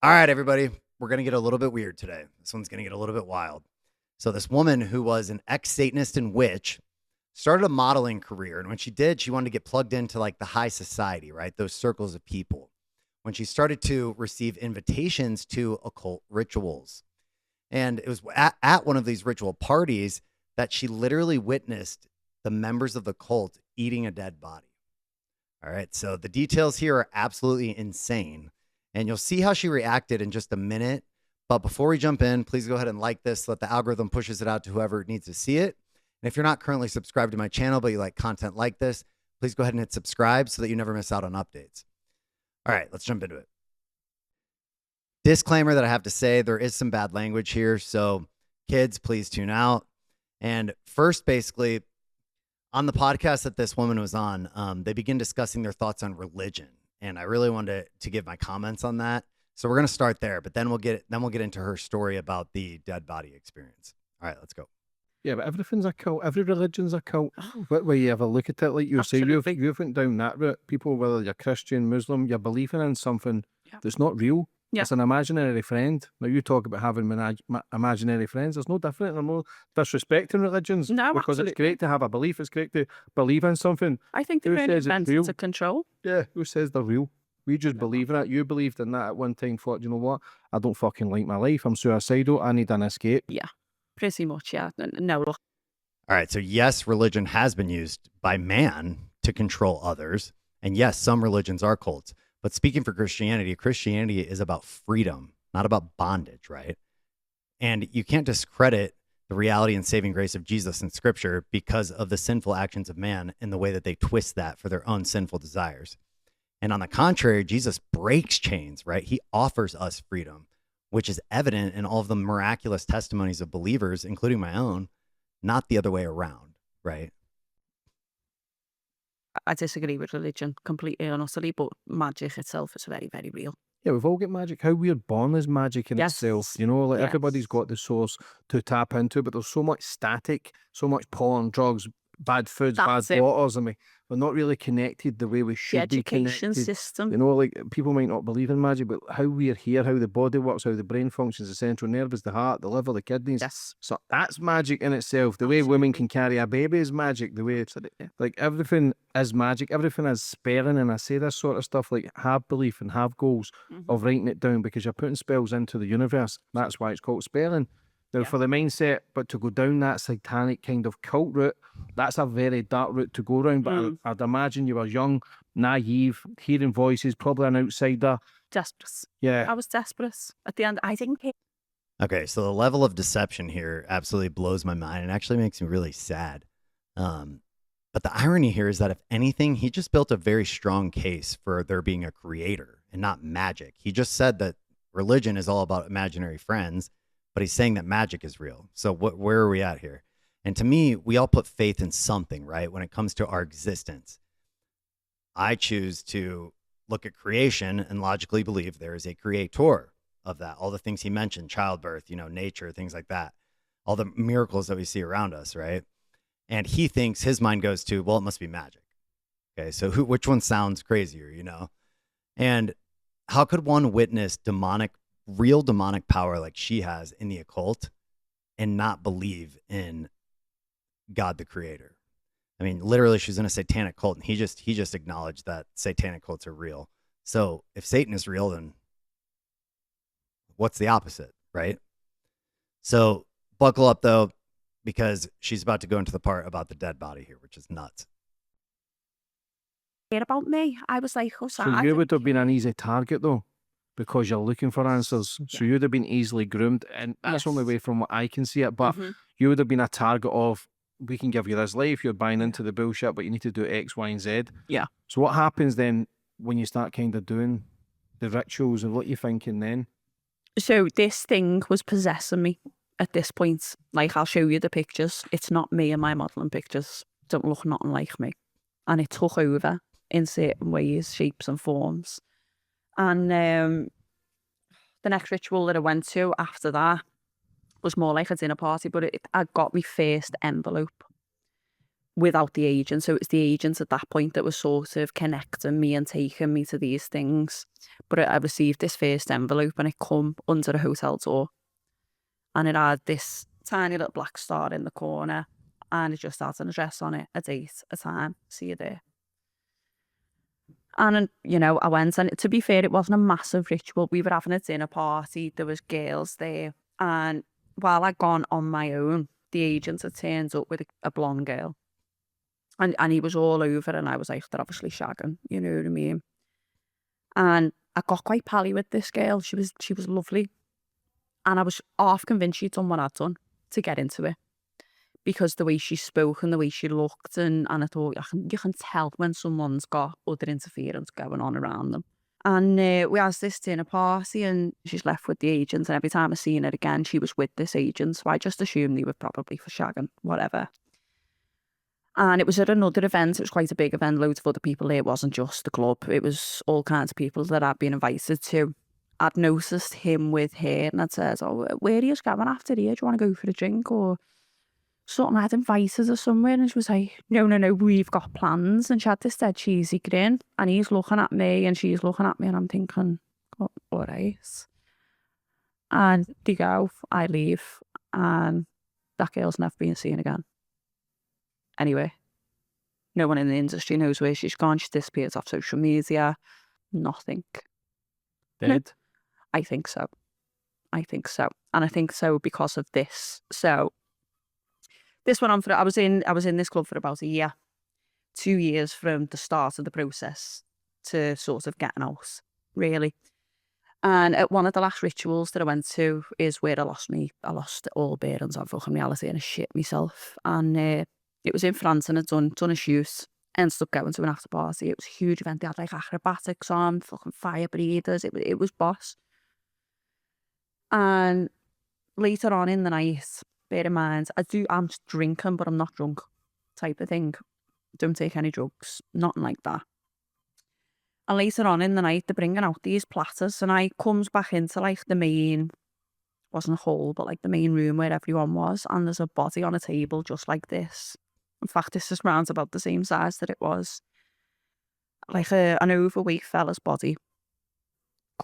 All right, everybody, we're going to get a little bit weird today. This one's going to get a little bit wild. So this woman who was an ex-Satanist and witch started a modeling career. And when she did, she wanted to get plugged into like the high society, right? Those circles of people. When she started to receive invitations to occult rituals. And it was at one of these ritual parties that she literally witnessed the members of the cult eating a dead body. All right. So the details here are absolutely insane. And you'll see how she reacted in just a minute. But before we jump in, please go ahead and like this. Let the algorithm pushes it out to whoever needs to see it. And if you're not currently subscribed to my channel, but you like content like this, please go ahead and hit subscribe so that you never miss out on updates. All right, let's jump into it. Disclaimer that I have to say, there is some bad language here. So kids, please tune out. And first, basically, on the podcast that this woman was on, they begin discussing their thoughts on religion. And I really wanted to give my comments on that. So we're going to start there, but then we'll get into her story about the dead body experience. All right, let's go. Yeah, but everything's a cult. Every religion's a cult. Where you ever look at it, like you say, you've went down that route. People, whether you're Christian, Muslim, you're believing in something that's not real. Yeah. It's an imaginary friend. Now, you talk about having imaginary friends. There's no different. There's no disrespecting religions. No, because absolutely. It's great to have a belief. It's great to believe in something. I think they're invented to control. Yeah, who says they're real? We just believe in it. You believed in that at one time, thought, you know what? I don't fucking like my life. I'm suicidal. I need an escape. Yeah, pretty much, yeah. No. All right, so yes, religion has been used by man to control others. And yes, some religions are cults. But speaking for Christianity, Christianity is about freedom, not about bondage, right? And you can't discredit the reality and saving grace of Jesus in Scripture because of the sinful actions of man and the way that they twist that for their own sinful desires. And on the contrary, Jesus breaks chains, right? He offers us freedom, which is evident in all of the miraculous testimonies of believers, including my own, not the other way around, right? I disagree with religion completely and utterly, but magic itself is very, very real. Yeah, we've all got magic. How we're born is magic in itself. You know, like everybody's got the source to tap into, but there's so much static, so much porn, drugs, bad foods, bad waters. I mean, we're not really connected the way we should be connected. The education system. You know, like people might not believe in magic, but how we're here, how the body works, how the brain functions, the central nervous, the heart, the liver, the kidneys. Yes. So that's magic in itself. The way women can carry a baby is magic. The way it's like everything is magic. Everything is spelling. And I say this sort of stuff like have belief and have goals of writing it down because you're putting spells into the universe. That's why it's called spelling. Now, for the mindset, but to go down that satanic kind of cult route, that's a very dark route to go around. But I'd imagine you were young, naive, hearing voices, probably an outsider. Desperate. Yeah. I was desperate. At the end, I didn't care. Okay, so the level of deception here absolutely blows my mind and actually makes me really sad. But the irony here is that if anything, he just built a very strong case for there being a creator and not magic. He just said that religion is all about imaginary friends, but he's saying that magic is real. So where are we at here? And to me, we all put faith in something, right? When it comes to our existence, I choose to look at creation and logically believe there is a creator of that. All the things he mentioned, childbirth, nature, things like that, all the miracles that we see around us, right? And he thinks his mind goes to, well, it must be magic. Okay, so which one sounds crazier, And how could one witness real demonic power like she has in the occult and not believe in God the creator? I mean, literally she's in a satanic cult and he just acknowledged that satanic cults are real. So if Satan is real, then what's the opposite, right? So buckle up though, because she's about to go into the part about the dead body here, which is nuts. About me, I was like, oh, so you would have been an easy target though, because you're looking for answers. So you'd have been easily groomed, and that's the only way from what I can see it. But you would have been a target of, we can give you this life, you're buying into the bullshit, but you need to do X, Y, and Z. Yeah. So what happens then when you start kind of doing the rituals, and what you thinking then? So this thing was possessing me at this point. Like, I'll show you the pictures. It's not me in my modelling pictures. Don't look nothing like me. And it took over in certain ways, shapes and forms. And the next ritual that I went to after that was more like a dinner party, but I got my first envelope. without the agent. So it was the agent at that point that was sort of connecting me and taking me to these things. But I received this first envelope and it come under a hotel door. And it had this tiny little black star in the corner. And it just had an address on it, a date, a time, see you there. And, you know, I went, and to be fair, it wasn't a massive ritual. We were having a dinner party. There was girls there. And while I'd gone on my own, the agent had turned up with a blonde girl. And he was all over, and I was like, they're obviously shagging, you know what I mean? And I got quite pally with this girl. She was lovely. And I was half convinced she'd done what I'd done to get into it. Because the way she spoke and the way she looked, and I thought, you can tell when someone's got other interference going on around them. And we had this dinner party, and she's left with the agent, and every time I seen her again, she was with this agent, so I just assumed they were probably for shagging, whatever. And it was at another event. It was quite a big event, loads of other people there. It wasn't just the club. It was all kinds of people that I'd been invited to. I'd noticed him with her, and I'd said, oh, where are you going after here? Do you want to go for a drink or something? I'd invited her somewhere, and she was like, no, we've got plans. And she had this dead cheesy grin, and he's looking at me and she's looking at me, and I'm thinking, oh, all right. And they go, I leave, and that girl's never been seen again. Anyway, no one in the industry knows where she's gone. She disappeared off social media. Nothing. Dead? I think so. And I think so because of this. So this went on for, I was in this club for about a year, 2 years from the start of the process to sort of getting out, really. And at one of the last rituals that I went to is where I lost all bearings on fucking reality, and I shit myself. And it was in France, and I'd done a shoot. Ended up going to an after party. It was a huge event. They had like acrobatics on, fucking fire breathers. It was boss. And later on in the night, bear in mind, I'm drinking, but I'm not drunk type of thing. Don't take any drugs, nothing like that. And later on in the night, they're bringing out these platters, and I comes back into like the main, wasn't a hall, but like the main room where everyone was, and there's a body on a table just like this. In fact, this is round about the same size that it was. Like an overweight fella's body,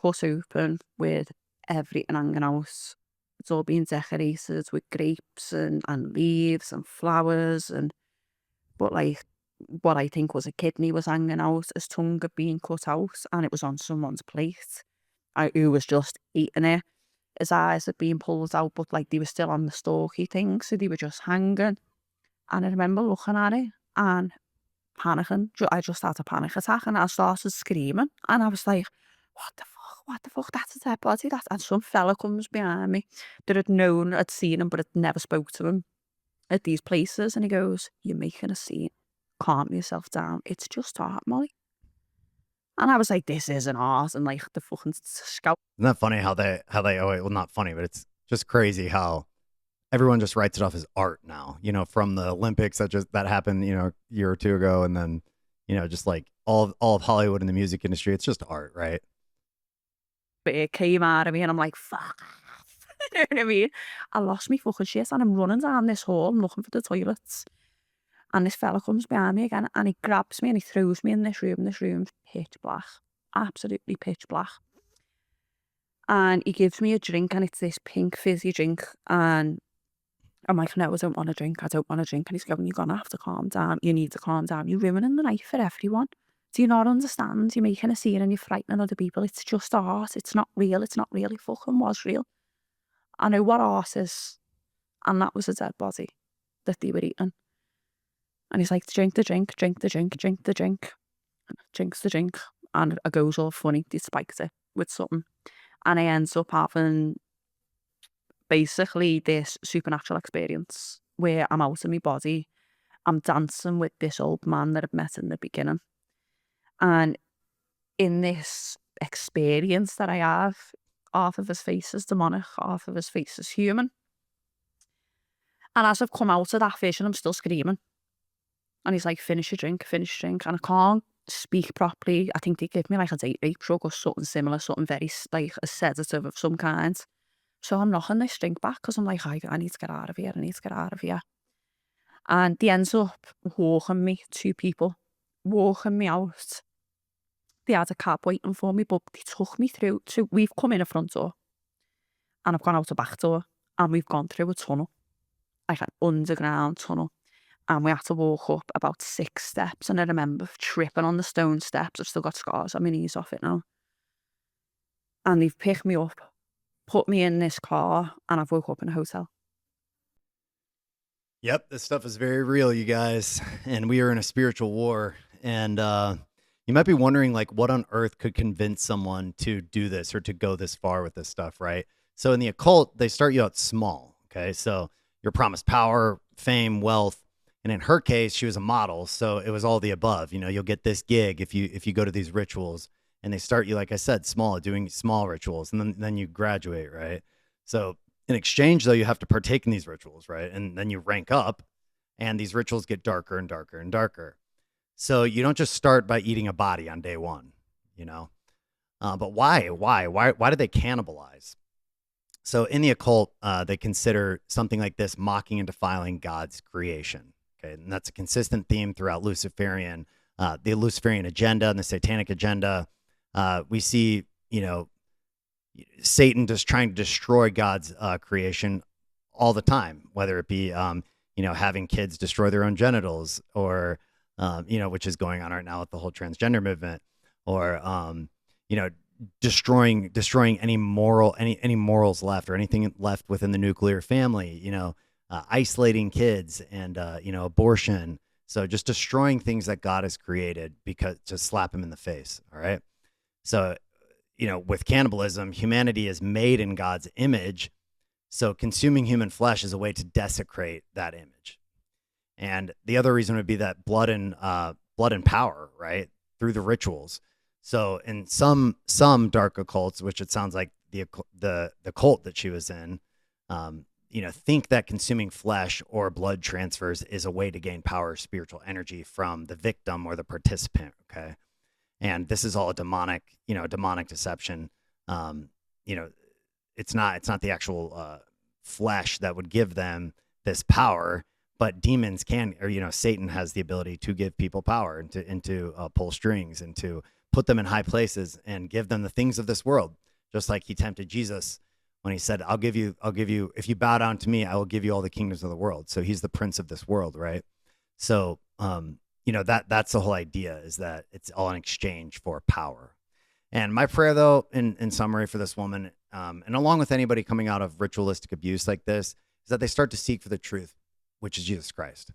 cut open with everything hanging out. It's all been decorated with grapes and leaves and flowers, but like what I think was a kidney was hanging out, his tongue had been cut out, and it was on someone's plate. Who was just eating it. His eyes had been pulled out, but like they were still on the stalky thing, so they were just hanging. And I remember looking at it and panicking. I just had a panic attack, and I started screaming, and I was like, what the fuck, that's a dead body. And some fella comes behind me that had seen him, but had never spoke to him at these places, and he goes, you're making a scene, calm yourself down, it's just art, Molly. And I was like, this isn't art. And like the fucking scout. Isn't that funny how they well, not funny, but it's just crazy how everyone just writes it off as art now, you know, from the Olympics that happened, you know, a year or two ago. And then, you know, just like all of Hollywood and the music industry, it's just art, right? But it came out of me, and I'm like, fuck. You know what I mean? I lost me fucking shit, and I'm running down this hall, I'm looking for the toilets. And this fella comes behind me again, and he grabs me and he throws me in this room. This room's pitch black, absolutely pitch black. And he gives me a drink, and it's this pink fizzy drink. And I'm like, no, I don't want to drink. And he's going, you're going to have to calm down. You need to calm down. You're ruining the night for everyone. Do you not understand? You're making a scene and you're frightening other people. It's just art. It's not real. It fucking was real. I know what art is. And that was a dead body that they were eating. And he's like, drink the drink. Drinks the drink. And it goes all funny. He spikes it with something. And I ends up having basically this supernatural experience where I'm out of my body. I'm dancing with this old man that I've met in the beginning. And in this experience that I have, half of his face is demonic, half of his face is human. And as I've come out of that vision, I'm still screaming. And he's like, finish your drink. And I can't speak properly. I think they give me like a date rape drug or something similar, something very like a sedative of some kind. So I'm knocking this drink back because I'm like, I need to get out of here. And they ends up walking me, 2 people, walking me out. They had a cab waiting for me, but they took me through. So we've come in a front door and I've gone out a back door and we've gone through a tunnel, like an underground tunnel. And we had to walk up about 6 steps. And I remember tripping on the stone steps. I've still got scars on my knees off it now. And they've picked me up, put me in this car, and I've woke up in a hotel. Yep, this stuff is very real, you guys. And we are in a spiritual war. And you might be wondering, like, what on earth could convince someone to do this or to go this far with this stuff, right? So in the occult, they start you out small, okay? So you're promised power, fame, wealth. And in her case, she was a model, so it was all the above. You know, you'll get this gig if you go to these rituals, and they start you, like I said, small, doing small rituals, and then you graduate, right? So in exchange, though, you have to partake in these rituals, right? And then you rank up, and these rituals get darker and darker and darker. So you don't just start by eating a body on day one, you know? But why do they cannibalize? So in the occult, they consider something like this mocking and defiling God's creation. Okay, and that's a consistent theme throughout the Luciferian agenda and the Satanic agenda. We see, you know, Satan just trying to destroy God's creation all the time, whether it be, you know, having kids destroy their own genitals, or, you know, which is going on right now with the whole transgender movement, or, you know, destroying any morals left or anything left within the nuclear family, you know. Isolating kids and, you know, abortion. So just destroying things that God has created because to slap him in the face. All right. So, you know, with cannibalism, humanity is made in God's image. So consuming human flesh is a way to desecrate that image. And the other reason would be that blood and power, right, through the rituals. So in some dark occults, which it sounds like the cult that she was in, you know, think that consuming flesh or blood transfers is a way to gain power, spiritual energy from the victim or the participant. Okay. And this is all a demonic deception. You know, it's not the actual flesh that would give them this power, but demons can, or, you know, Satan has the ability to give people power and to pull strings and to put them in high places and give them the things of this world, just like he tempted Jesus when he said, I'll give you, if you bow down to me, I will give you all the kingdoms of the world. So he's the prince of this world, right? So, you know, that's the whole idea, is that it's all in exchange for power. And my prayer, though, in summary for this woman, and along with anybody coming out of ritualistic abuse like this, is that they start to seek for the truth, which is Jesus Christ.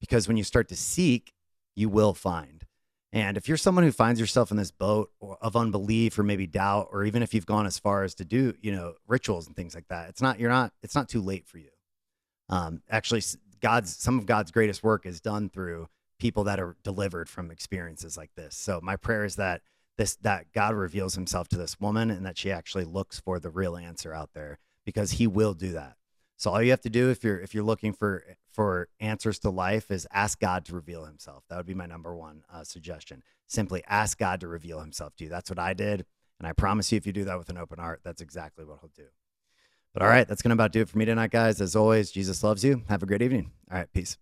Because when you start to seek, you will find. And if you're someone who finds yourself in this boat of unbelief or maybe doubt, or even if you've gone as far as to do, you know, rituals and things like that, it's not too late for you. Actually, some of God's greatest work is done through people that are delivered from experiences like this. So my prayer is that God reveals himself to this woman and that she actually looks for the real answer out there, because he will do that. So all you have to do if you're looking for answers to life is ask God to reveal himself. That would be my number one suggestion. Simply ask God to reveal himself to you. That's what I did. And I promise you, if you do that with an open heart, that's exactly what he'll do. But all right, that's going to about do it for me tonight, guys. As always, Jesus loves you. Have a great evening. All right, peace.